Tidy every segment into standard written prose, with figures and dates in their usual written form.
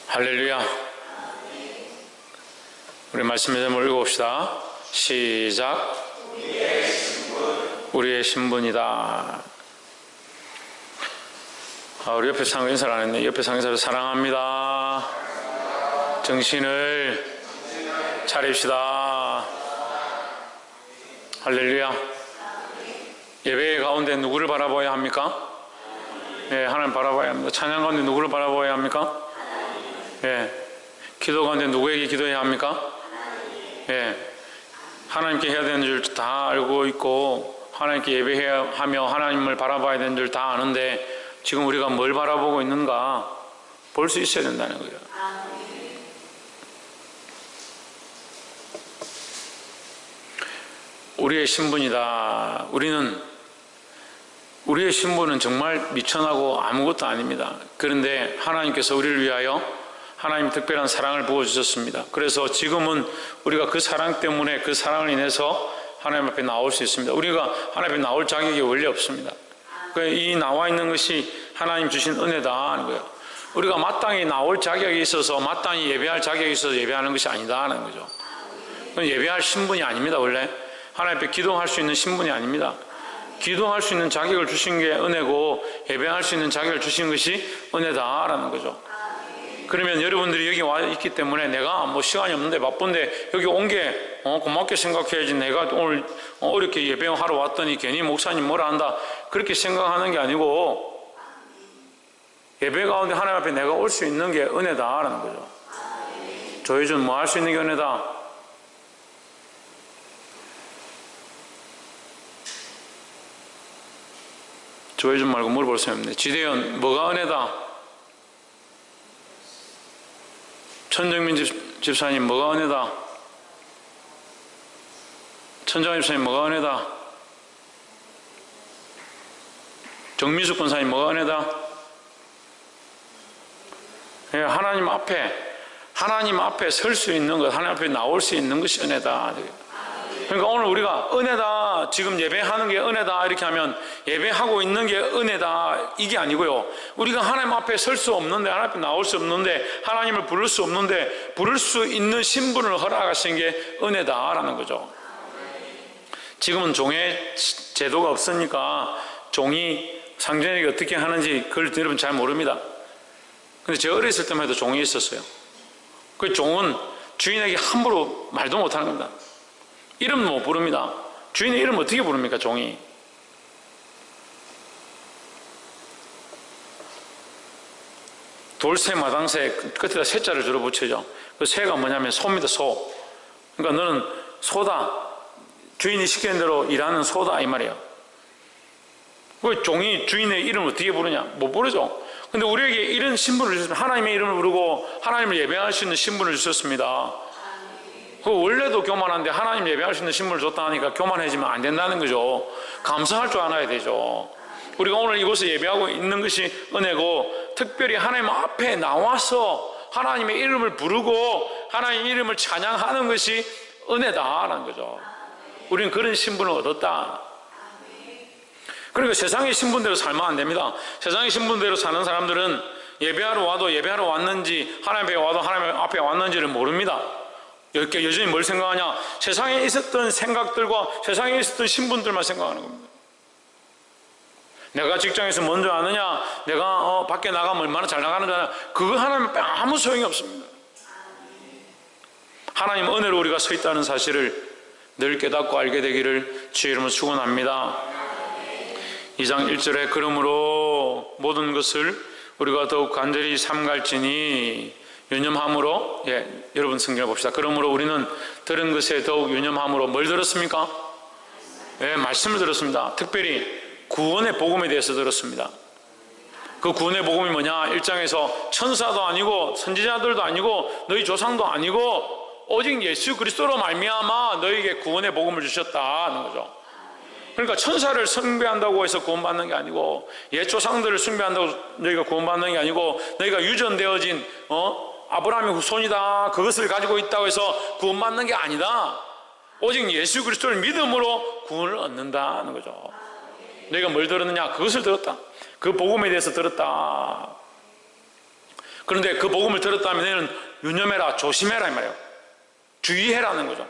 할렐루야. 우리 말씀을 좀 읽어봅시다. 시작. 우리의 신분이다. 우리 옆에 상호 인사를 안 했네. 옆에 상호 인사를 사랑합니다. 정신을 차립시다. 할렐루야. 예배 가운데 누구를 바라봐야 합니까? 예, 하나님 바라봐야 합니다. 찬양 가운데 누구를 바라봐야 합니까? 예, 기도 가운데 누구에게 기도해야 합니까? 예, 하나님께 해야 되는 줄 다 알고 있고 하나님께 예배해야 하며 하나님을 바라봐야 되는 줄 다 아는데 지금 우리가 뭘 바라보고 있는가 볼 수 있어야 된다는 거예요. 우리의 신분이다. 우리의 신분은 정말 미천하고 아무것도 아닙니다. 그런데 하나님께서 우리를 위하여 하나님 특별한 사랑을 부어주셨습니다. 그래서 지금은 우리가 그 사랑 때문에 그 사랑을 인해서 하나님 앞에 나올 수 있습니다. 우리가 하나님 앞에 나올 자격이 원래 없습니다. 이 나와 있는 것이 하나님 주신 은혜다 하는 거예요. 우리가 마땅히 나올 자격이 있어서 마땅히 예배할 자격이 있어서 예배하는 것이 아니다 하는 거죠. 예배할 신분이 아닙니다. 원래 하나님 앞에 기도할 수 있는 신분이 아닙니다. 기도할 수 있는 자격을 주신 게 은혜고 예배할 수 있는 자격을 주신 것이 은혜다라는 거죠. 그러면 여러분들이 여기 와 있기 때문에 내가 뭐 시간이 없는데 바쁜데 여기 온 게 고맙게 생각해야지 내가 오늘 어렵게 예배하러 왔더니 괜히 목사님 뭐라 한다 그렇게 생각하는 게 아니고 예배 가운데 하나님 앞에 내가 올 수 있는 게 은혜다라는 거죠. 조혜준 뭐 할 수 있는 게 은혜다? 조혜준 말고 물어볼 수 없네. 지대현 뭐가 은혜다? 천정민 집사님 뭐가 은혜다? 천정민 집사님 뭐가 은혜다? 정민숙 권사님 뭐가 은혜다? 예, 하나님 앞에 설 수 있는 것, 하나님 앞에 나올 수 있는 것이 은혜다. 그러니까 오늘 우리가 은혜다, 지금 예배하는 게 은혜다 이렇게 하면 예배하고 있는 게 은혜다 이게 아니고요. 우리가 하나님 앞에 설 수 없는데 하나님 앞에 나올 수 없는데 하나님을 부를 수 없는데 부를 수 있는 신분을 허락하신 게 은혜다라는 거죠. 지금은 종의 제도가 없으니까 종이 상전에게 어떻게 하는지 그걸 여러분 잘 모릅니다. 근데 제가 어렸을 때만 해도 종이 있었어요. 그 종은 주인에게 함부로 말도 못하는 겁니다. 이름도 못 부릅니다. 주인의 이름 어떻게 부릅니까, 종이? 돌새, 마당새 끝에다 새자를 주로 붙여죠. 그 새가 뭐냐면 소입니다, 소. 그러니까 너는 소다. 주인이 시키는 대로 일하는 소다, 이 말이에요. 그 종이 주인의 이름을 어떻게 부르냐? 못 부르죠. 근데 우리에게 이런 신분을 주셨습니다. 하나님의 이름을 부르고 하나님을 예배할 수 있는 신분을 주셨습니다. 원래도 교만한데 하나님 예배할 수 있는 신분을 줬다 하니까 교만해지면 안 된다는 거죠. 감사할 줄 알아야 되죠. 우리가 오늘 이곳에 예배하고 있는 것이 은혜고 특별히 하나님 앞에 나와서 하나님의 이름을 부르고 하나님 이름을 찬양하는 것이 은혜다라는 거죠. 우리는 그런 신분을 얻었다. 그러니까 세상의 신분대로 살면 안 됩니다. 세상의 신분대로 사는 사람들은 예배하러 와도 예배하러 왔는지 하나님 앞에 와도 하나님 앞에 왔는지를 모릅니다. 이렇게 여전히 뭘 생각하냐? 세상에 있었던 생각들과 세상에 있었던 신분들만 생각하는 겁니다. 내가 직장에서 먼저 아느냐? 내가 밖에 나가면 얼마나 잘 나가는지 아냐? 그거 하나님 앞에 아무 소용이 없습니다. 하나님 은혜로 우리가 서 있다는 사실을 늘 깨닫고 알게 되기를 주의 이름으로 축원합니다. 2장 1절에 그러므로 모든 것을 우리가 더욱 간절히 삼갈지니 유념함으로, 여러분 성경을 봅시다. 그러므로 우리는 들은 것에 더욱 유념함으로 뭘 들었습니까? 말씀을 들었습니다. 특별히 구원의 복음에 대해서 들었습니다. 그 구원의 복음이 뭐냐? 1장에서 천사도 아니고 선지자들도 아니고 너희 조상도 아니고 오직 예수 그리스도로 말미암아 너희에게 구원의 복음을 주셨다는 거죠. 그러니까 천사를 숭배한다고 해서 구원받는 게 아니고 옛 조상들을 숭배한다고 너희가 구원받는 게 아니고 너희가 유전되어진 아브라함의 후손이다 그것을 가지고 있다고 해서 구원받는 게 아니다. 오직 예수 그리스도를 믿음으로 구원을 얻는다는 거죠. 너희가 뭘 들었느냐? 그것을 들었다. 그 복음에 대해서 들었다. 그런데 그 복음을 들었다면 너희는 유념해라, 조심해라 이 말이에요. 주의해라는 거죠.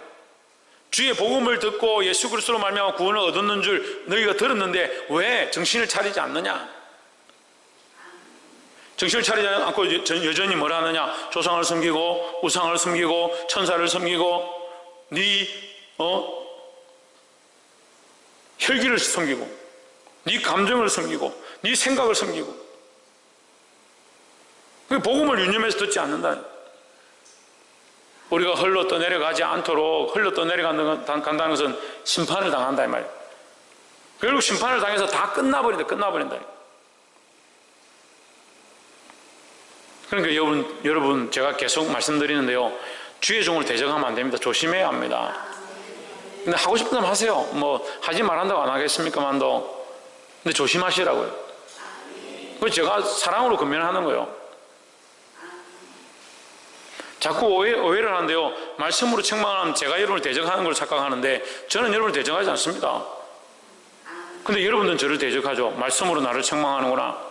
주의 복음을 듣고 예수 그리스도로 말미암아 구원을 얻었는 줄 너희가 들었는데 왜 정신을 차리지 않느냐? 정신을 차리지 않고 여전히 뭘 하느냐? 조상을 섬기고 우상을 섬기고 천사를 섬기고 네 혈기를 섬기고 네 감정을 섬기고 네 생각을 섬기고 복음을 유념해서 듣지 않는다. 우리가 흘러 떠내려가지 않도록 흘러 떠내려간다는 것은 심판을 당한다 이 말이에요. 결국 심판을 당해서 다 끝나버린다. 그러니까 여러분 제가 계속 말씀드리는데요, 주의 종을 대적하면 안 됩니다. 조심해야 합니다. 근데 하고 싶은 건 하세요. 뭐 하지 말한다고 안 하겠습니까만도. 근데 조심하시라고요. 그래서 제가 사랑으로 권면하는 거예요. 자꾸 오해를 하는데요, 말씀으로 책망하면 제가 여러분을 대적하는 걸 착각하는데 저는 여러분을 대적하지 않습니다. 근데 여러분들은 저를 대적하죠. 말씀으로 나를 책망하는구나.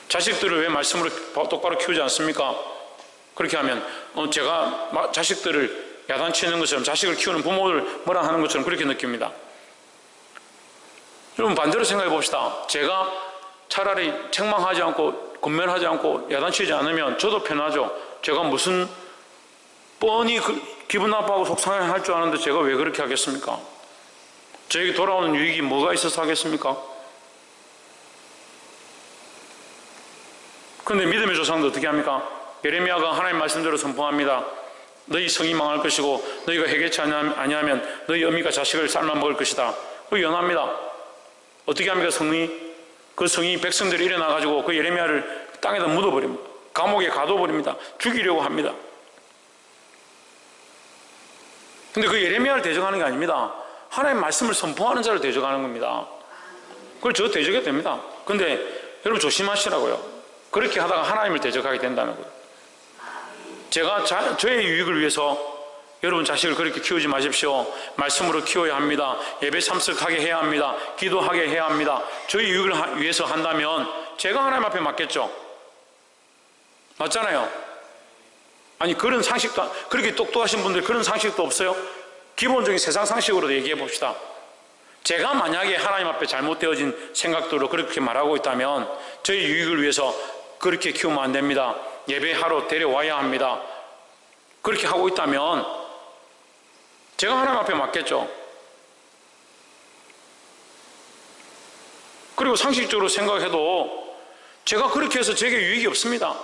자식들을 왜 말씀으로 똑바로 키우지 않습니까? 그렇게 하면 제가 자식들을 야단치는 것처럼, 자식을 키우는 부모를 뭐라 하는 것처럼 그렇게 느낍니다. 여러분 반대로 생각해 봅시다. 제가 차라리 책망하지 않고 권면하지 않고 야단치지 않으면 저도 편하죠. 제가 무슨 뻔히 기분 나빠하고 속상해할 줄 아는데 제가 왜 그렇게 하겠습니까? 저에게 돌아오는 유익이 뭐가 있어서 하겠습니까? 그런데 믿음의 조상도 어떻게 합니까? 예레미야가 하나님 말씀대로 선포합니다. 너희 성이 망할 것이고 너희가 회개치 아니하면 너희 어미가 자식을 삶아 먹을 것이다. 그 연합니다. 어떻게 합니까? 그 성이 백성들이 일어나가지고 그 예레미야를 땅에다 묻어버립니다. 감옥에 가둬버립니다. 죽이려고 합니다. 근데 그 예레미야를 대적하는 게 아닙니다. 하나님 말씀을 선포하는 자를 대적하는 겁니다. 그걸 저 대적해도 됩니다. 근데 여러분 조심하시라고요. 그렇게 하다가 하나님을 대적하게 된다는 거예요. 제가 저의 유익을 위해서 여러분 자식을 그렇게 키우지 마십시오. 말씀으로 키워야 합니다. 예배 참석하게 해야 합니다. 기도하게 해야 합니다. 저희 유익을 위해서 한다면 제가 하나님 앞에 맞겠죠. 맞잖아요. 아니 그런 상식도, 그렇게 똑똑하신 분들 그런 상식도 없어요? 기본적인 세상 상식으로도 얘기해 봅시다. 제가 만약에 하나님 앞에 잘못되어진 생각들로 그렇게 말하고 있다면 저희 유익을 위해서 그렇게 키우면 안 됩니다. 예배하러 데려와야 합니다. 그렇게 하고 있다면 제가 하나님 앞에 맞겠죠. 그리고 상식적으로 생각해도 제가 그렇게 해서 제게 유익이 없습니다.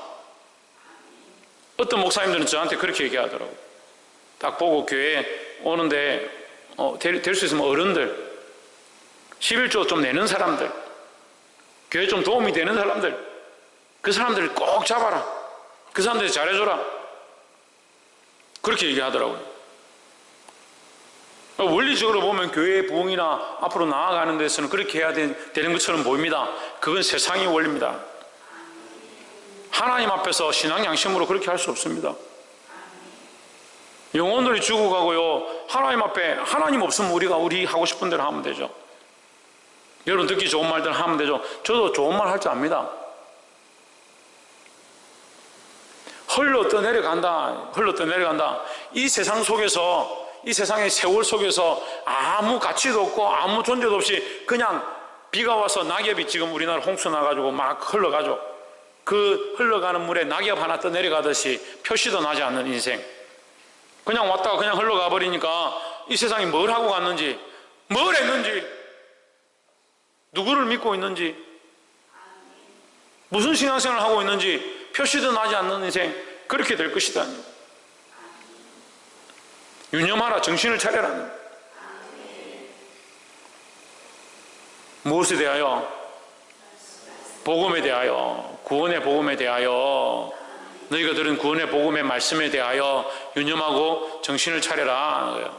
어떤 목사님들은 저한테 그렇게 얘기하더라고요. 딱 보고 교회에 오는데 될 수 있으면 어른들, 11조 좀 내는 사람들, 교회 좀 도움이 되는 사람들, 그 사람들을 꼭 잡아라. 그 사람들 잘해줘라. 그렇게 얘기하더라고요. 원리적으로 보면 교회의 부흥이나 앞으로 나아가는 데서는 그렇게 해야 되는 것처럼 보입니다. 그건 세상의 원리입니다. 하나님 앞에서 신앙 양심으로 그렇게 할 수 없습니다. 영혼들이 죽어가고요, 하나님 앞에 하나님 없으면 우리 하고 싶은 대로 하면 되죠. 여러분 듣기 좋은 말들 하면 되죠. 저도 좋은 말 할 줄 압니다. 흘러 떠내려간다. 이 세상 속에서, 이 세상의 세월 속에서 아무 가치도 없고 아무 존재도 없이 그냥 비가 와서 낙엽이 지금 우리나라 홍수 나가지고 막 흘러가죠. 그 흘러가는 물에 낙엽 하나 떠내려가듯이 표시도 나지 않는 인생. 그냥 왔다가 그냥 흘러가 버리니까 이 세상이 뭘 하고 갔는지, 뭘 했는지, 누구를 믿고 있는지, 무슨 신앙생활을 하고 있는지 표시도 나지 않는 인생, 그렇게 될 것이다. 유념하라, 정신을 차려라. 무엇에 대하여? 복음에 대하여, 구원의 복음에 대하여, 너희가 들은 구원의 복음의 말씀에 대하여 유념하고 정신을 차려라.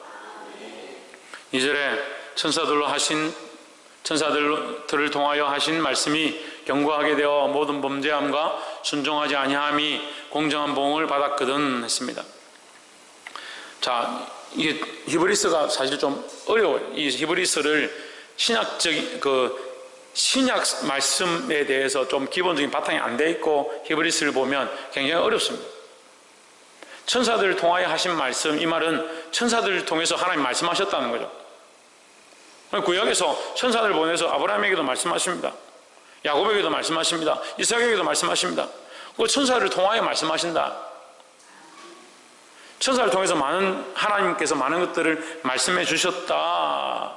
2절에 천사들을 통하여 하신 말씀이 경고하게 되어 모든 범죄함과 순종하지 아니함이 공정한 보응을 받았거든 했습니다. 자, 이게 히브리서가 사실 좀 어려워요. 이 히브리서를 신학적인 신약 말씀에 대해서 좀 기본적인 바탕이 안 돼 있고 히브리서를 보면 굉장히 어렵습니다. 천사들을 통하여 하신 말씀, 이 말은 천사들을 통해서 하나님 말씀하셨다는 거죠. 구약에서 천사들을 보내서 아브라함에게도 말씀하십니다. 야곱에게도 말씀하십니다. 이삭에게도 말씀하십니다. 그 천사를 통하여 말씀하신다. 천사를 통해서 하나님께서 많은 것들을 말씀해 주셨다.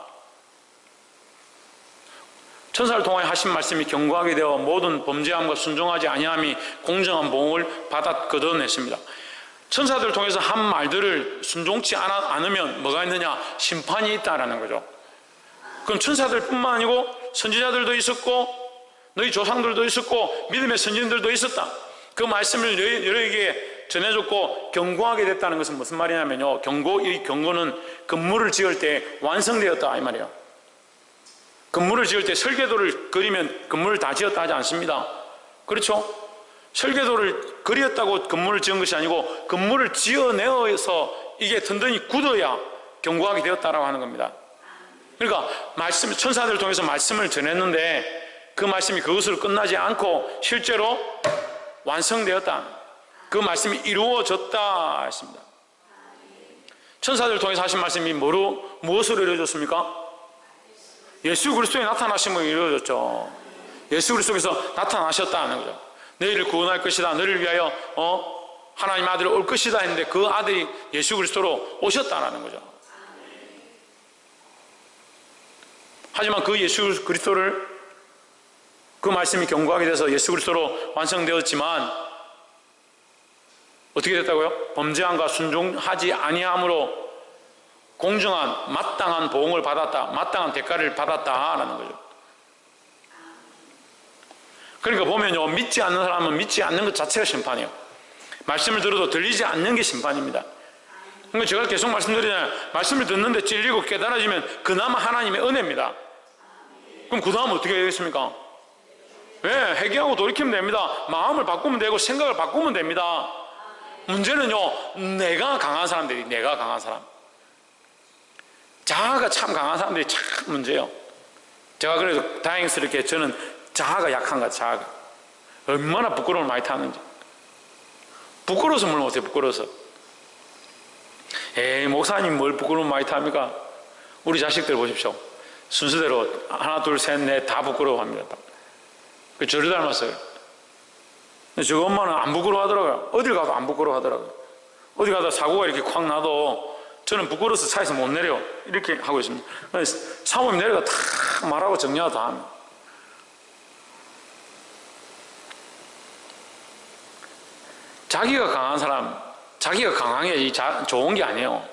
천사를 통하여 하신 말씀이 견고하게 되어 모든 범죄함과 순종하지 아니함이 공정한 보응을 받아 거둬냈습니다. 천사들을 통해서 한 말들을 순종치 않으면 뭐가 있느냐? 심판이 있다라는 거죠. 그럼 천사들뿐만 아니고 선지자들도 있었고 너희 조상들도 있었고 믿음의 선진들도 있었다. 그 말씀을 너희에게 전해줬고 견고하게 됐다는 것은 무슨 말이냐면요, 이 견고는 건물을 지을 때 완성되었다 이 말이에요. 건물을 지을 때 설계도를 그리면 건물을 다 지었다 하지 않습니다. 그렇죠? 설계도를 그렸다고 건물을 지은 것이 아니고 건물을 지어내어서 이게 든든히 굳어야 견고하게 되었다라고 하는 겁니다. 그러니까 천사들을 통해서 말씀을 전했는데 그 말씀이 그것으로 끝나지 않고 실제로 완성되었다. 그 말씀이 이루어졌다 했습니다. 천사들을 통해서 하신 말씀이 무엇으로 이루어졌습니까? 예수 그리스도에 나타나심으로 이루어졌죠. 예수 그리스도께서 나타나셨다는 거죠. 너희를 구원할 것이다. 너희를 위하여 하나님 아들이 올 것이다 했는데 그 아들이 예수 그리스도로 오셨다는 거죠. 하지만 그 예수 그리스도를 그 말씀이 견고하게 돼서 예수 그리스도로 완성되었지만 어떻게 됐다고요? 범죄함과 순종하지 아니함으로 공정한 마땅한 보응을 받았다. 마땅한 대가를 받았다라는 거죠. 그러니까 보면요, 믿지 않는 사람은 믿지 않는 것 자체가 심판이에요. 말씀을 들어도 들리지 않는 게 심판입니다. 그러니까 제가 계속 말씀드리잖아요. 말씀을 듣는데 찔리고 깨달아지면 그나마 하나님의 은혜입니다. 그럼 그 다음 어떻게 되겠습니까? 왜? 회개하고 돌이키면 됩니다. 마음을 바꾸면 되고 생각을 바꾸면 됩니다. 문제는요, 내가 강한 사람들이, 내가 강한 사람, 자아가 참 강한 사람들이 참 문제예요. 제가 그래도 다행스럽게 저는 자아가 약한 것, 자아가 얼마나 부끄러움을 많이 타는지. 부끄러워서 뭘 못해. 부끄러워서. 목사님 뭘 부끄러움 많이 탑니까? 우리 자식들 보십시오. 순서대로 하나 둘 셋 넷 다 부끄러워합니다. 저를 닮았어요. 저 엄마는 안 부끄러워하더라고요. 어딜 가도 안 부끄러워하더라고요. 어디 가다 사고가 이렇게 콱 나도 저는 부끄러워서 차에서 못 내려 이렇게 하고 있습니다. 사모님 내려가 다 말하고 정리하고 다 합니다. 자기가 강한 사람, 자기가 강한 게 좋은 게 아니에요.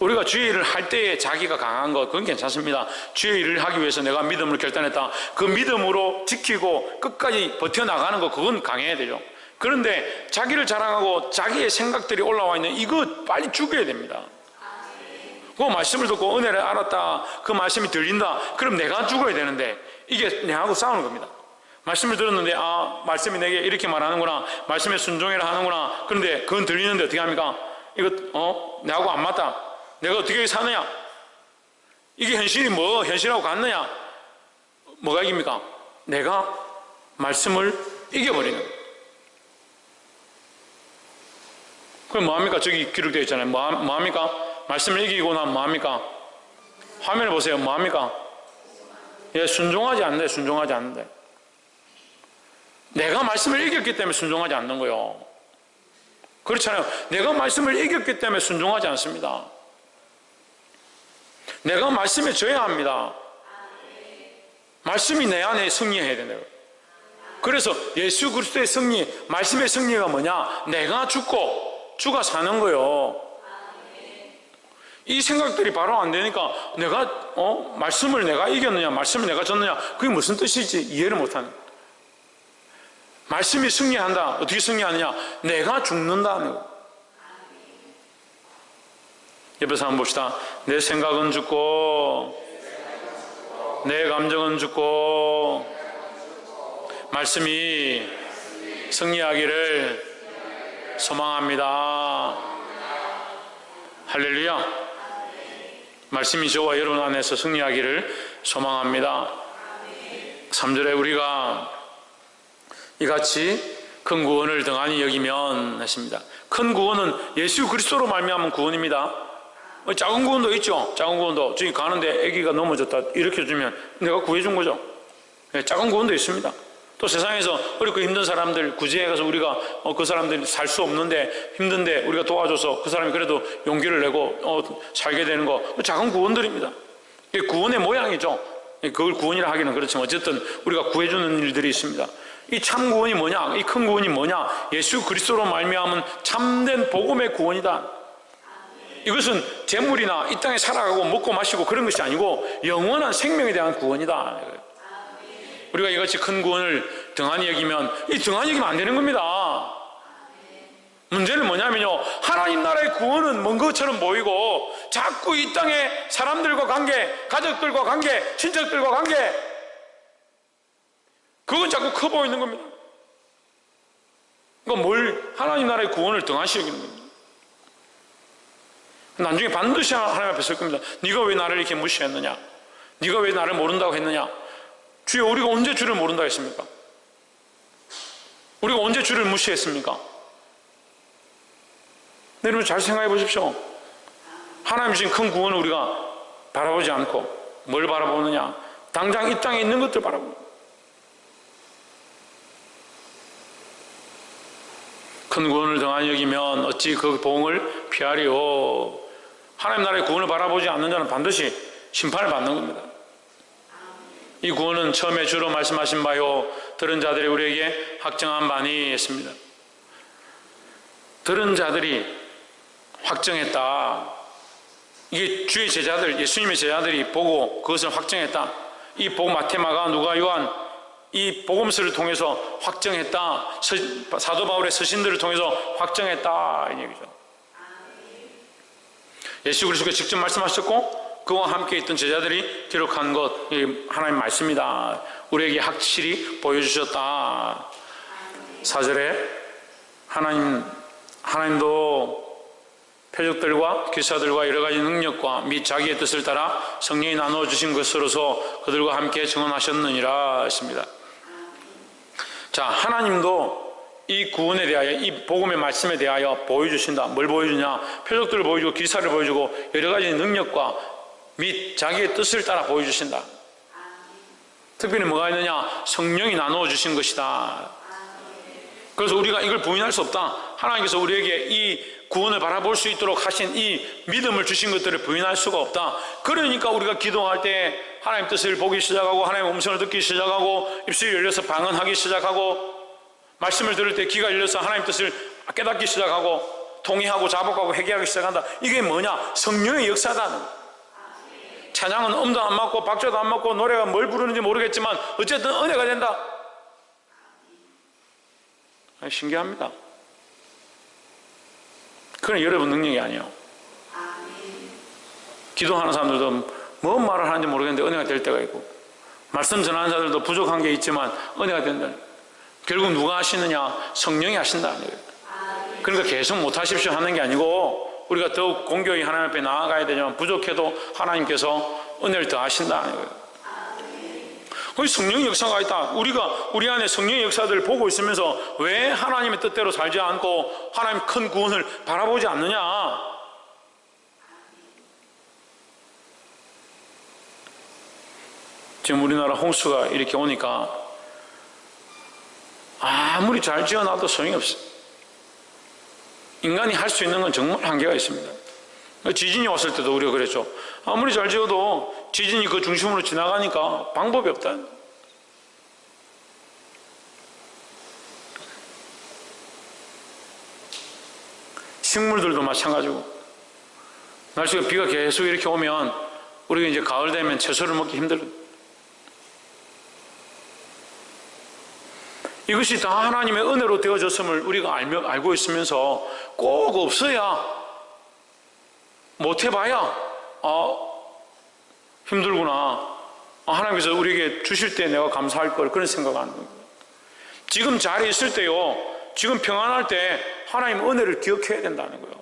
우리가 주의 일을 할 때에 자기가 강한 것, 그건 괜찮습니다. 주의 일을 하기 위해서 내가 믿음을 결단했다. 그 믿음으로 지키고 끝까지 버텨나가는 것, 그건 강해야 되죠. 그런데 자기를 자랑하고 자기의 생각들이 올라와 있는 이거 빨리 죽여야 됩니다. 그 말씀을 듣고 은혜를 알았다. 그 말씀이 들린다. 그럼 내가 죽어야 되는데 이게 내하고 싸우는 겁니다. 말씀을 들었는데 말씀이 내게 이렇게 말하는구나. 말씀에 순종해라 하는구나. 그런데 그건 들리는데 어떻게 합니까? 이거 내하고 안 맞다. 내가 어떻게 사느냐? 이게 현실이 현실하고 같느냐? 뭐가 이깁니까? 내가 말씀을 이겨버리는 거예요. 그럼 뭐합니까? 저기 기록되어 있잖아요. 뭐합니까? 말씀을 이기고 나면 뭐합니까? 화면을 보세요. 뭐합니까? 순종하지 않는데, 순종하지 않는데. 내가 말씀을 이겼기 때문에 순종하지 않는 거예요. 그렇잖아요. 내가 말씀을 이겼기 때문에 순종하지 않습니다. 내가 말씀에 져야 합니다. 말씀이 내 안에 승리해야 된다고. 그래서 예수 그리스도의 승리, 말씀의 승리가 뭐냐? 내가 죽고 주가 사는 거예요. 이 생각들이 바로 안 되니까 내가 말씀을 내가 이겼느냐, 말씀을 내가 졌느냐, 그게 무슨 뜻인지 이해를 못하는 거예요. 말씀이 승리한다. 어떻게 승리하느냐? 내가 죽는다는 거예요. 옆에서 한번 봅시다. 내 생각은 죽고 내 감정은 죽고 말씀이 승리하기를 소망합니다. 할렐루야. 말씀이 저와 여러분 안에서 승리하기를 소망합니다. 3절에 우리가 이같이 큰 구원을 등한히 여기면 했습니다. 큰 구원은 예수 그리스도로 말미암은 구원입니다. 작은 구원도 있죠. 작은 구원도 저기 가는데 아기가 넘어졌다 이렇게 주면 내가 구해준 거죠. 작은 구원도 있습니다. 또 세상에서 어렵고 힘든 사람들 구제해 가서 우리가 그 사람들이 살 수 없는데 힘든데 우리가 도와줘서 그 사람이 그래도 용기를 내고 살게 되는 거 작은 구원들입니다. 이게 구원의 모양이죠. 그걸 구원이라 하기는 그렇지만 어쨌든 우리가 구해주는 일들이 있습니다. 이 참 구원이 뭐냐? 이 큰 구원이 뭐냐? 예수 그리스도로 말미암은 참된 복음의 구원이다. 이것은 재물이나 이 땅에 살아가고 먹고 마시고 그런 것이 아니고 영원한 생명에 대한 구원이다. 우리가 이같이 큰 구원을 등한히 여기면 이 등한히 여기면 안 되는 겁니다. 문제는 뭐냐면요, 하나님 나라의 구원은 먼 것처럼 보이고 자꾸 이 땅에 사람들과 관계, 가족들과 관계, 친척들과 관계, 그건 자꾸 커 보이는 겁니다. 그러니까 하나님 나라의 구원을 등한시 여기는 겁니다. 나중에 반드시 하나님 앞에 설 겁니다. 네가 왜 나를 이렇게 무시했느냐? 네가 왜 나를 모른다고 했느냐? 주여, 우리가 언제 주를 모른다 했습니까? 우리가 언제 주를 무시했습니까? 여러분 잘 생각해 보십시오. 하나님 주신 큰 구원을 우리가 바라보지 않고 뭘 바라보느냐? 당장 이 땅에 있는 것들 바라봅니다. 큰 구원을 등한히 여기면 어찌 그 보응을 피하리요? 하나님 나라의 구원을 바라보지 않는 자는 반드시 심판을 받는 겁니다. 이 구원은 처음에 주로 말씀하신 바요 들은 자들이 우리에게 확정한 바니 했습니다. 들은 자들이 확정했다. 이게 주의 제자들, 예수님의 제자들이 보고 그것을 확정했다. 이 복음 마태, 마가, 누가, 요한 이 복음서를 통해서 확정했다. 사도 바울의 서신들을 통해서 확정했다 이 얘기죠. 예수 그리스도가 직접 말씀하셨고 그와 함께 있던 제자들이 기록한 것, 하나님 말씀이다. 우리에게 확실히 보여주셨다. 4절에 하나님도 표적들과 기사들과 여러 가지 능력과 및 자기의 뜻을 따라 성령이 나누어 주신 것으로서 그들과 함께 증언하셨느니라 했습니다. 자, 하나님도 이 구원에 대하여, 이 복음의 말씀에 대하여 보여주신다. 뭘 보여주냐? 표적들을 보여주고 기사를 보여주고 여러 가지 능력과 및 자기의 뜻을 따라 보여주신다. 특별히 뭐가 있느냐? 성령이 나누어 주신 것이다. 그래서 우리가 이걸 부인할 수 없다. 하나님께서 우리에게 이 구원을 바라볼 수 있도록 하신 이 믿음을 주신 것들을 부인할 수가 없다. 그러니까 우리가 기도할 때 하나님 뜻을 보기 시작하고 하나님의 음성을 듣기 시작하고 입술이 열려서 방언하기 시작하고 말씀을 들을 때 귀가 열려서 하나님 뜻을 깨닫기 시작하고 통의하고 자복하고 회개하기 시작한다. 이게 뭐냐? 성령의 역사다. 찬양은 음도 안 맞고 박자도 안 맞고 노래가 뭘 부르는지 모르겠지만 어쨌든 은혜가 된다. 신기합니다. 그건 여러분 능력이 아니에요. 기도하는 사람들도 뭔 말을 하는지 모르겠는데 은혜가 될 때가 있고 말씀 전하는 자들도 부족한 게 있지만 은혜가 된다. 결국 누가 하시느냐? 성령이 하신다는 거예요. 그러니까 계속 못하십시오 하는 게 아니고 우리가 더욱 공교히 하나님 앞에 나아가야 되지만 부족해도 하나님께서 은혜를 더하신다는 거예요. 거기 성령의 역사가 있다. 우리가 우리 안에 성령의 역사들을 보고 있으면서 왜 하나님의 뜻대로 살지 않고 하나님 큰 구원을 바라보지 않느냐? 지금 우리나라 홍수가 이렇게 오니까 아무리 잘 지어놔도 소용이 없어요. 인간이 할 수 있는 건 정말 한계가 있습니다. 지진이 왔을 때도 우리가 그랬죠. 아무리 잘 지어도 지진이 그 중심으로 지나가니까 방법이 없다. 식물들도 마찬가지고 날씨가 비가 계속 이렇게 오면 우리가 이제 가을 되면 채소를 먹기 힘들어요. 이것이 다 하나님의 은혜로 되어졌음을 우리가 알고 있으면서 꼭 없어야 못해봐야 힘들구나. 하나님께서 우리에게 주실 때 내가 감사할 걸 그런 생각 안 합니다. 지금 잘 있을 때요, 지금 평안할 때 하나님 은혜를 기억해야 된다는 거예요.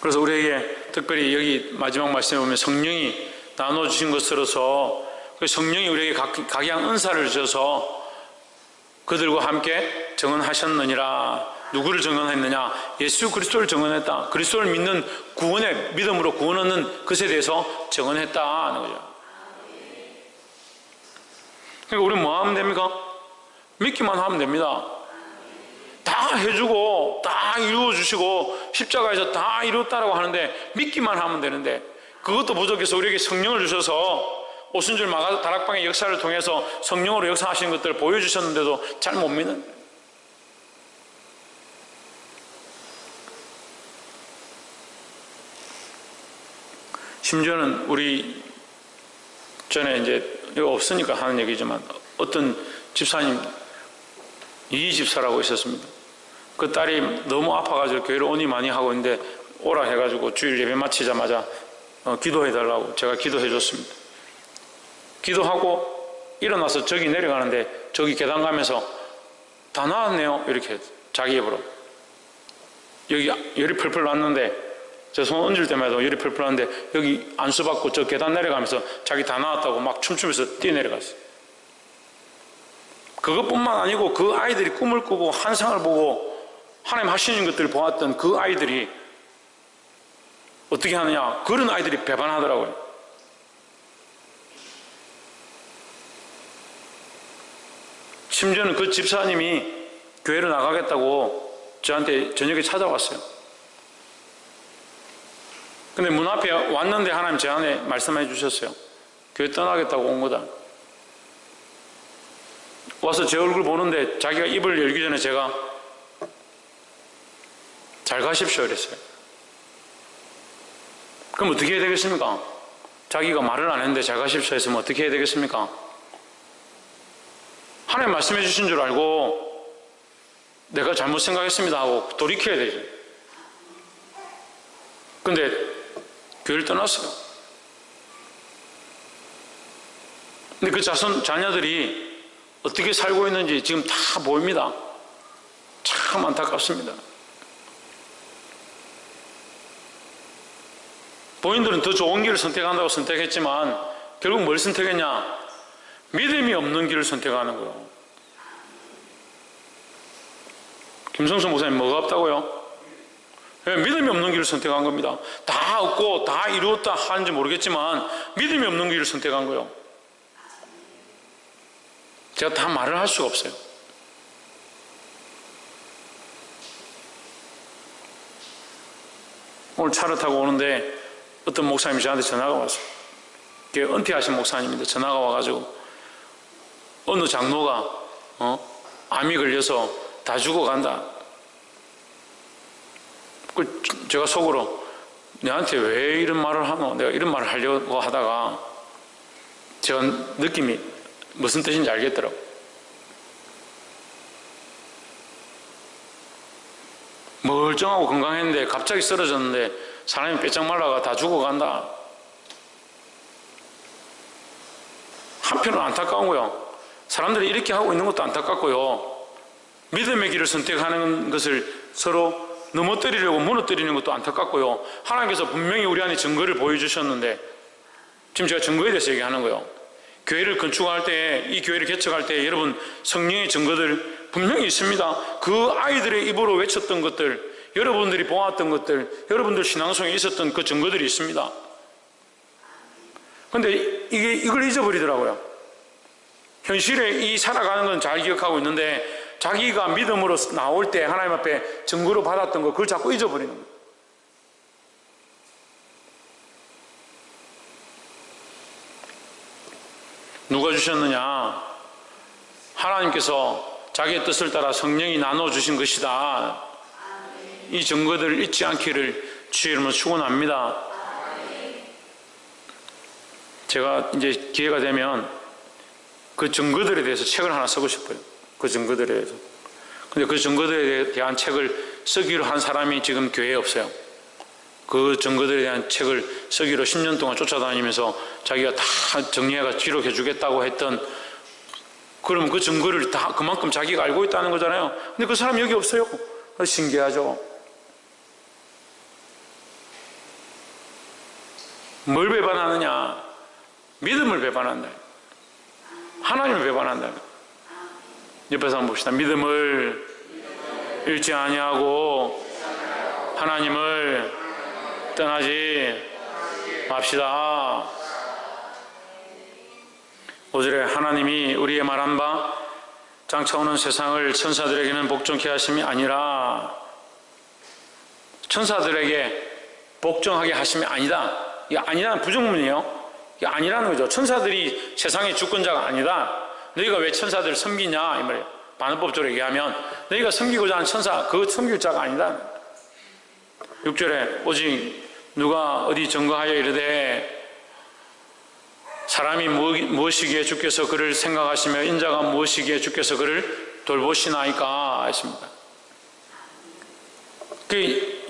그래서 우리에게 특별히 여기 마지막 말씀에 보면 성령이 나눠주신 것으로서 그 성령이 우리에게 각양 은사를 주셔서 그들과 함께 정언하셨느니라. 누구를 정언했느냐? 예수 그리스도를 정언했다. 그리스도를 믿는 구원의 믿음으로 구원 얻는 것에 대해서 정언했다 하는 거죠. 그러니까 우리는 뭐 하면 됩니까? 믿기만 하면 됩니다. 다 해주고 다 이루어주시고 십자가에서 다 이루었다라고 하는데 믿기만 하면 되는데, 그것도 부족해서 우리에게 성령을 주셔서 오순절 다락방의 역사를 통해서 성령으로 역사하시는 것들을 보여주셨는데도 잘 못 믿는 거예요. 심지어는 우리 전에 이제 이거 없으니까 하는 얘기지만 어떤 집사님, 이 집사라고 있었습니다. 그 딸이 너무 아파가지고 교회를 온이 많이 하고 있는데 오라 해가지고 주일 예배 마치자마자 기도해달라고 제가 기도해 줬습니다. 기도하고 일어나서 저기 내려가는데 저기 계단 가면서 다 나았네요 이렇게 자기 입으로. 여기 열이 펄펄 났는데 제 손 얹을 때마다 열이 펄펄 났는데 여기 안수 받고 저 계단 내려가면서 자기 다 나았다고 막 춤추면서 뛰어내려갔어요. 그것뿐만 아니고 그 아이들이 꿈을 꾸고 환상을 보고 하나님 하시는 것들을 보았던 그 아이들이 어떻게 하느냐, 그런 아이들이 배반하더라고요. 심지어는 그 집사님이 교회를 나가겠다고 저한테 저녁에 찾아왔어요. 근데 문 앞에 왔는데 하나님 저한테 말씀해 주셨어요. 교회 떠나겠다고 온 거다. 와서 제 얼굴 보는데 자기가 입을 열기 전에 제가 잘 가십시오 이랬어요. 그럼 어떻게 해야 되겠습니까? 자기가 말을 안 했는데 잘 가십시오 했으면 어떻게 해야 되겠습니까? 하나님 말씀해 주신 줄 알고 내가 잘못 생각했습니다 하고 돌이켜야 되죠. 근데 교회를 떠났어요. 근데 그 자녀들이 어떻게 살고 있는지 지금 다 보입니다. 참 안타깝습니다. 본인들은 더 좋은 길을 선택한다고 선택했지만 결국 뭘 선택했냐? 믿음이 없는 길을 선택하는 거예요. 김성수 목사님 뭐가 없다고요? 믿음이 없는 길을 선택한 겁니다. 다 얻고 다 이루었다 하는지 모르겠지만 믿음이 없는 길을 선택한 거예요. 제가 다 말을 할 수가 없어요. 오늘 차를 타고 오는데 어떤 목사님이 저한테 전화가 왔어요. 그게 은퇴하신 목사님인데 전화가 와가지고 어느 장로가 암이 걸려서 다 죽어간다. 제가 속으로 내한테 왜 이런 말을 하노? 내가 이런 말을 하려고 하다가 제가 느낌이 무슨 뜻인지 알겠더라고. 멀쩡하고 건강했는데 갑자기 쓰러졌는데 사람이 빼짝 말라가 다 죽어간다. 한편은 안타까운 거요. 사람들이 이렇게 하고 있는 것도 안타깝고요. 믿음의 길을 선택하는 것을 서로 넘어뜨리려고 무너뜨리는 것도 안타깝고요. 하나님께서 분명히 우리 안에 증거를 보여주셨는데 지금 제가 증거에 대해서 얘기하는 거예요. 교회를 건축할 때, 이 교회를 개척할 때 여러분 성령의 증거들 분명히 있습니다. 그 아이들의 입으로 외쳤던 것들, 여러분들이 보았던 것들, 여러분들 신앙성에 있었던 그 증거들이 있습니다. 근데 이걸 잊어버리더라고요. 현실에 이 살아가는 건 잘 기억하고 있는데 자기가 믿음으로 나올 때 하나님 앞에 증거로 받았던 거 그걸 자꾸 잊어버리는 거예요. 누가 주셨느냐? 하나님께서 자기의 뜻을 따라 성령이 나눠주신 것이다. 이 증거들을 잊지 않기를 주의 이름으로 축원합니다. 제가 이제 기회가 되면 그 증거들에 대해서 책을 하나 쓰고 싶어요. 그 증거들에 대해서. 근데 그 증거들에 대한 책을 쓰기로 한 사람이 지금 교회에 없어요. 그 증거들에 대한 책을 쓰기로 10년 동안 쫓아다니면서 자기가 다 정리해가 기록해 주겠다고 했던, 그러면 그 증거를 다 그만큼 자기가 알고 있다는 거잖아요. 근데 그 사람이 여기 없어요. 신기하죠. 뭘 배반하느냐? 믿음을 배반한다. 하나님을 배반한다. 옆에서 한번 봅시다. 믿음을 잃지 아니하고 하나님을 떠나지 맙시다. 5절에 하나님이 우리의 말한 바 장차오는 세상을 천사들에게는 복종케 하심이 아니라, 천사들에게 복종하게 하심이 아니다. 이게 아니라는 부정문이에요. 이게 아니라는 거죠. 천사들이 세상의 주권자가 아니다. 너희가 왜 천사들을 섬기냐 이 말이에요. 반어법적으로 얘기하면 너희가 섬기고자 하는 천사, 그 섬길 자가 아니다. 6절에 오직 누가 어디 증거하여 이르되 사람이 무엇이기에 주께서 그를 생각하시며 인자가 무엇이기에 주께서 그를 돌보시나이까 했습니다.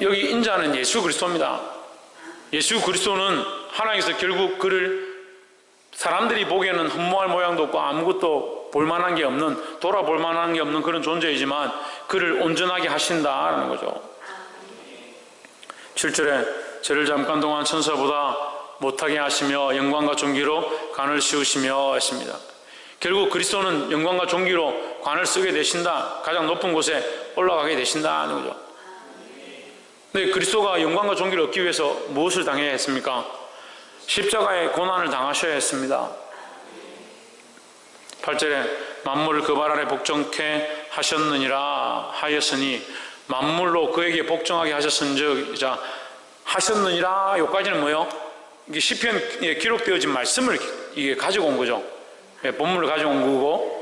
여기 인자는 예수 그리스도입니다. 예수 그리스도는 하나님께서 결국 그를 사람들이 보기에는 흠모할 모양도 없고 아무것도 볼만한 게 없는, 돌아볼 만한 게 없는 그런 존재이지만 그를 온전하게 하신다는 거죠. 7절에 저를 잠깐 동안 천사보다 못하게 하시며 영광과 존귀로 관을 씌우시며 했습니다. 결국 그리스도는 영광과 존귀로 관을 쓰게 되신다. 가장 높은 곳에 올라가게 되신다는 거죠. 근데 그리스도가 영광과 존귀를 얻기 위해서 무엇을 당해야 했습니까? 십자가의 고난을 당하셔야 했습니다. 8절에 만물을 그 발 아래 복종케 하셨느니라 하였으니, 만물로 그에게 복종하게 하셨은즉, 자, 하셨느니라 여기까지는 뭐예요? 이게 시편에 기록되어진 말씀을 이게 가지고 온 거죠. 본문을 가지고 온 거고,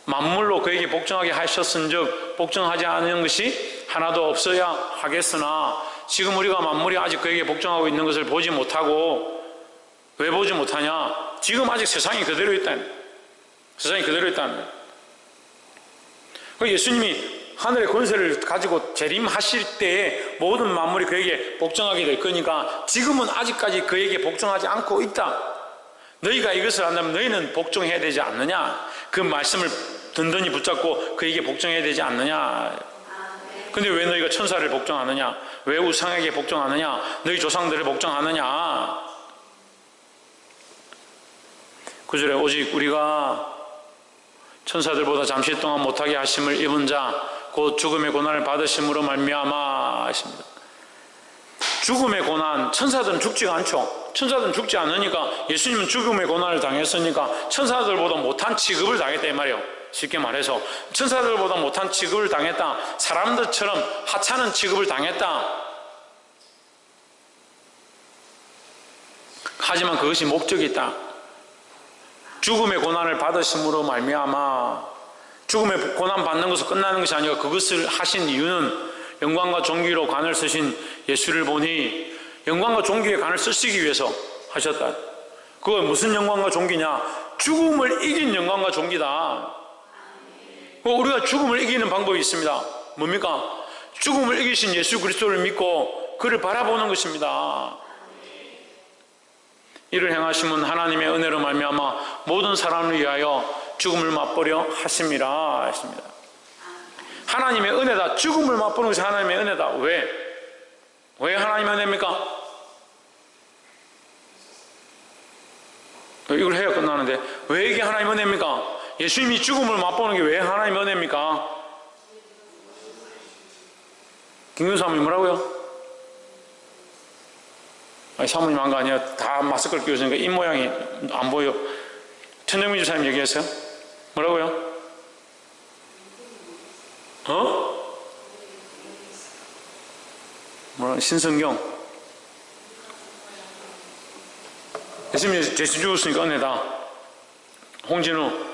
만물로 그에게 복종하게 하셨은즉 복종하지 않은 것이 하나도 없어야 하겠으나, 지금 우리가 만물이 아직 그에게 복종하고 있는 것을 보지 못하고, 왜 보지 못하냐? 지금 아직 세상이 그대로 있다는, 세상이 그대로 있다는. 예수님이 하늘의 권세를 가지고 재림하실 때에 모든 만물이 그에게 복종하게 될 거니까 지금은 아직까지 그에게 복종하지 않고 있다. 너희가 이것을 한다면 너희는 복종해야 되지 않느냐? 그 말씀을 든든히 붙잡고 그에게 복종해야 되지 않느냐? 근데 왜 너희가 천사를 복종하느냐? 왜 우상에게 복종하느냐? 너희 조상들을 복종하느냐? 9절에 오직 우리가 천사들보다 잠시 동안 못하게 하심을 입은 자 곧 죽음의 고난을 받으심으로 말미암아 했습니다. 죽음의 고난, 천사들은 죽지가 않죠. 천사들은 죽지 않으니까, 예수님은 죽음의 고난을 당했으니까 천사들보다 못한 취급을 당했다 이 말이에요. 쉽게 말해서 천사들보다 못한 취급을 당했다, 사람들처럼 하찮은 취급을 당했다. 하지만 그것이 목적이 있다. 죽음의 고난을 받으심으로 말미암아, 죽음의 고난 받는 것으로 끝나는 것이 아니라 그것을 하신 이유는 영광과 존귀로 관을 쓰신 예수를 보니 영광과 존귀의 관을 쓰시기 위해서 하셨다. 그거 무슨 영광과 존귀냐? 죽음을 이긴 영광과 존귀다. 우리가 죽음을 이기는 방법이 있습니다. 뭡니까? 죽음을 이기신 예수 그리스도를 믿고 그를 바라보는 것입니다. 이를 행하심은 하나님의 은혜로 말미암아 모든 사람을 위하여 죽음을 맛보려 하심이라 했습니다. 하나님의 은혜다. 죽음을 맛보는 것이 하나님의 은혜다. 왜? 왜 하나님의 은혜입니까? 이걸 해야 끝나는데 왜 이게 하나님의 은혜입니까? 예수님이 죽음을 맛보는 게 왜 하나님의 은혜입니까? 김근수 사모님 뭐라고요? 아니, 사모님 한 거 아니야. 다 마스크를 끼우시니까 입모양이 안 보여. 천정민 주사님 얘기했어요? 뭐라고요? 뭐라, 신성경. 예수님이 대신 죽었으니까 은혜다. 홍진우.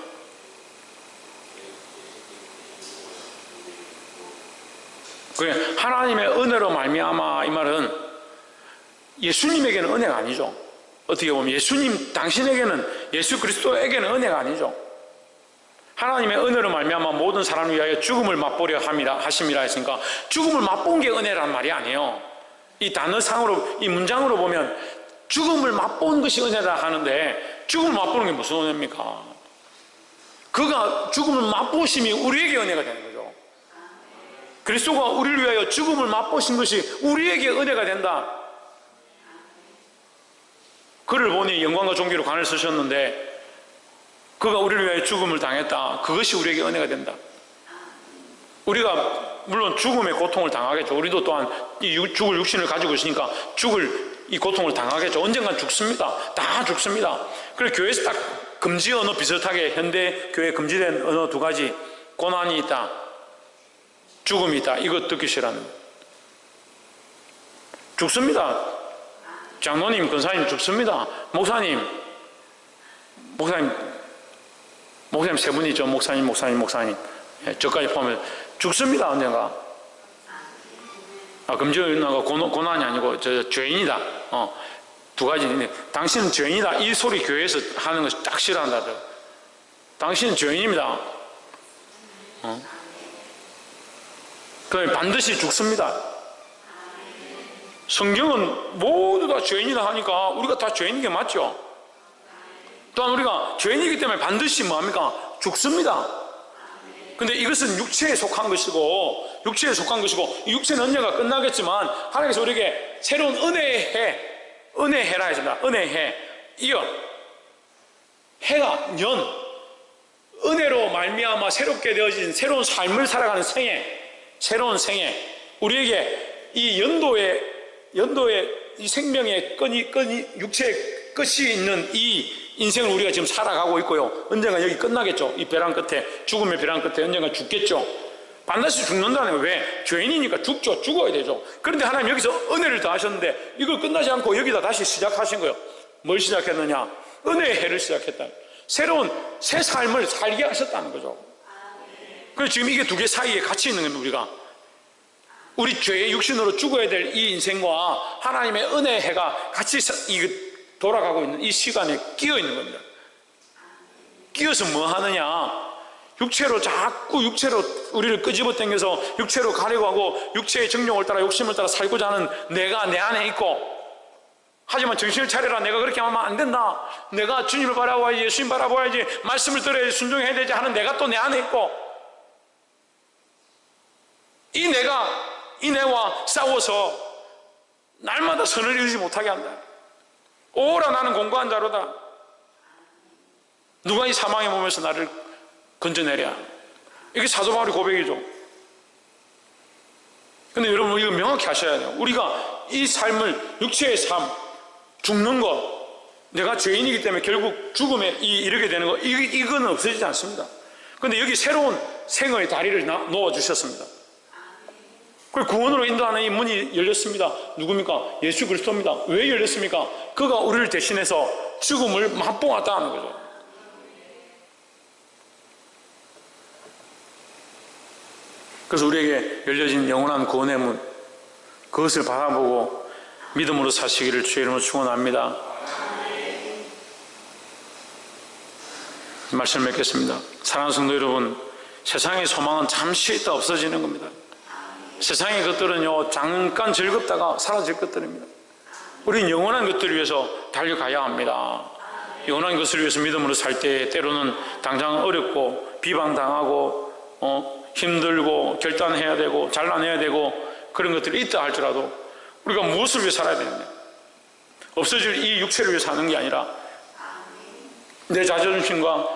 그래, 하나님의 은혜로 말미암아 이 말은 예수님에게는 은혜가 아니죠. 어떻게 보면 예수님 당신에게는, 예수 그리스도에게는 은혜가 아니죠. 하나님의 은혜로 말미암아 모든 사람을 위하여 죽음을 맛보려 하심이라 했으니까 죽음을 맛본 게 은혜란 말이 아니에요. 이 단어상으로, 이 문장으로 보면 죽음을 맛본 것이 은혜라 하는데 죽음을 맛보는 게 무슨 은혜입니까? 그가 죽음을 맛보심이 우리에게 은혜가 되는 거죠. 그리스도가 우리를 위하여 죽음을 맛보신 것이 우리에게 은혜가 된다. 그를 보니 영광과 존귀로 관을 쓰셨는데 그가 우리를 위하여 죽음을 당했다. 그것이 우리에게 은혜가 된다. 우리가 물론 죽음의 고통을 당하겠죠. 우리도 또한 이 죽을 육신을 가지고 있으니까 죽을 이 고통을 당하겠죠. 언젠간 죽습니다. 다 죽습니다. 그래서 교회에서 딱 금지 언어 비슷하게 현대 교회에 금지된 언어 두 가지, 고난이 있다, 죽음이 있다. 이거 듣기 싫어하는 거예요. 죽습니다. 장로님, 권사님 죽습니다. 목사님 세 분이죠. 목사님. 예, 저까지 포함해서 죽습니다. 언젠가. 금지 언어가 고난이 아니고 죄인이다. 두 가지인데, 당신은 죄인이다. 이 소리 교회에서 하는 것을 딱 싫어한다. 당신은 죄인입니다. 그럼 반드시 죽습니다. 성경은 모두 다 죄인이다 하니까 우리가 다 죄인인 게 맞죠. 또한 우리가 죄인이기 때문에 반드시 뭐합니까? 죽습니다. 근데 이것은 육체에 속한 것이고 이 육체는 언젠가 끝나겠지만 하나님께서 우리에게 새로운 은혜해라 했습니다. 은혜해. 이어 해가 년, 은혜로 말미암아 새롭게 되어진 새로운 삶을 살아가는 새로운 생애, 우리에게 이 연도의 이 생명의 육체의 끝이 있는 이 인생을 우리가 지금 살아가고 있고요. 언젠가 여기 끝나겠죠. 이 벼랑 끝에, 죽음의 벼랑 끝에 언젠가 죽겠죠. 반드시 죽는다는 거예요. 왜? 죄인이니까 죽어야 되죠. 그런데 하나님 여기서 은혜를 더하셨는데 이걸 끝나지 않고 여기다 다시 시작하신 거예요. 뭘 시작했느냐? 은혜의 해를 시작했다. 새로운 새 삶을 살게 하셨다는 거죠. 그래서 지금 이게 두 개 사이에 같이 있는 겁니다. 우리가 우리 죄의 육신으로 죽어야 될 이 인생과 하나님의 은혜의 해가 같이 돌아가고 있는 이 시간에 끼어 있는 겁니다. 끼어서 뭐 하느냐? 자꾸 육체로 우리를 끄집어 당겨서 육체로 가려고 하고 육체의 정욕을 따라 욕심을 따라 살고자 하는 내가 내 안에 있고, 하지만 정신을 차려라, 내가 그렇게 하면 안 된다, 내가 주님을 바라봐야지, 예수님 바라봐야지, 말씀을 들어야지, 순종해야 되지 하는 내가 또 내 안에 있고, 이 내와 싸워서 날마다 선을 이루지 못하게 한다. 오라, 나는 공고한 자로다. 누가 이 사망의 몸에서 나를 건져내랴. 이게 사도 바울의 고백이죠. 근데 여러분 이거 명확히 하셔야 돼요. 우리가 이 삶을, 육체의 삶, 죽는 것, 내가 죄인이기 때문에 결국 죽음에 이르게 되는 것, 이건 없어지지 않습니다. 근데 여기 새로운 생의 다리를 놓아주셨습니다. 그리고 구원으로 인도하는 이 문이 열렸습니다. 누굽니까? 예수 그리스도입니다. 왜 열렸습니까? 그가 우리를 대신해서 죽음을 맛보았다는 거죠. 그래서 우리에게 열려진 영원한 구원의 문, 그것을 바라보고 믿음으로 사시기를 주의 이름으로 축원합니다. 말씀을 맺겠습니다. 사랑하는 성도 여러분, 세상의 소망은 잠시 있다 없어지는 겁니다. 세상의 것들은요, 잠깐 즐겁다가 사라질 것들입니다. 우리는 영원한 것들을 위해서 달려가야 합니다. 영원한 것을 위해서 믿음으로 살 때 때로는 당장 어렵고 비방당하고 힘들고 결단해야 되고 잘라내야 되고 그런 것들이 있다 할지라도 우리가 무엇을 위해 살아야 되느냐? 없어질 이 육체를 위해 사는 게 아니라 내 자존심과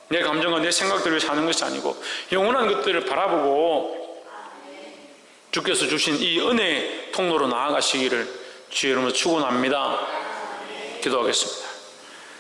내 감정과 내 생각들을 위해 사는 것이 아니고 영원한 것들을 바라보고 주께서 주신 이 은혜의 통로로 나아가시기를 주의 이름으로 축원합니다. 기도하겠습니다.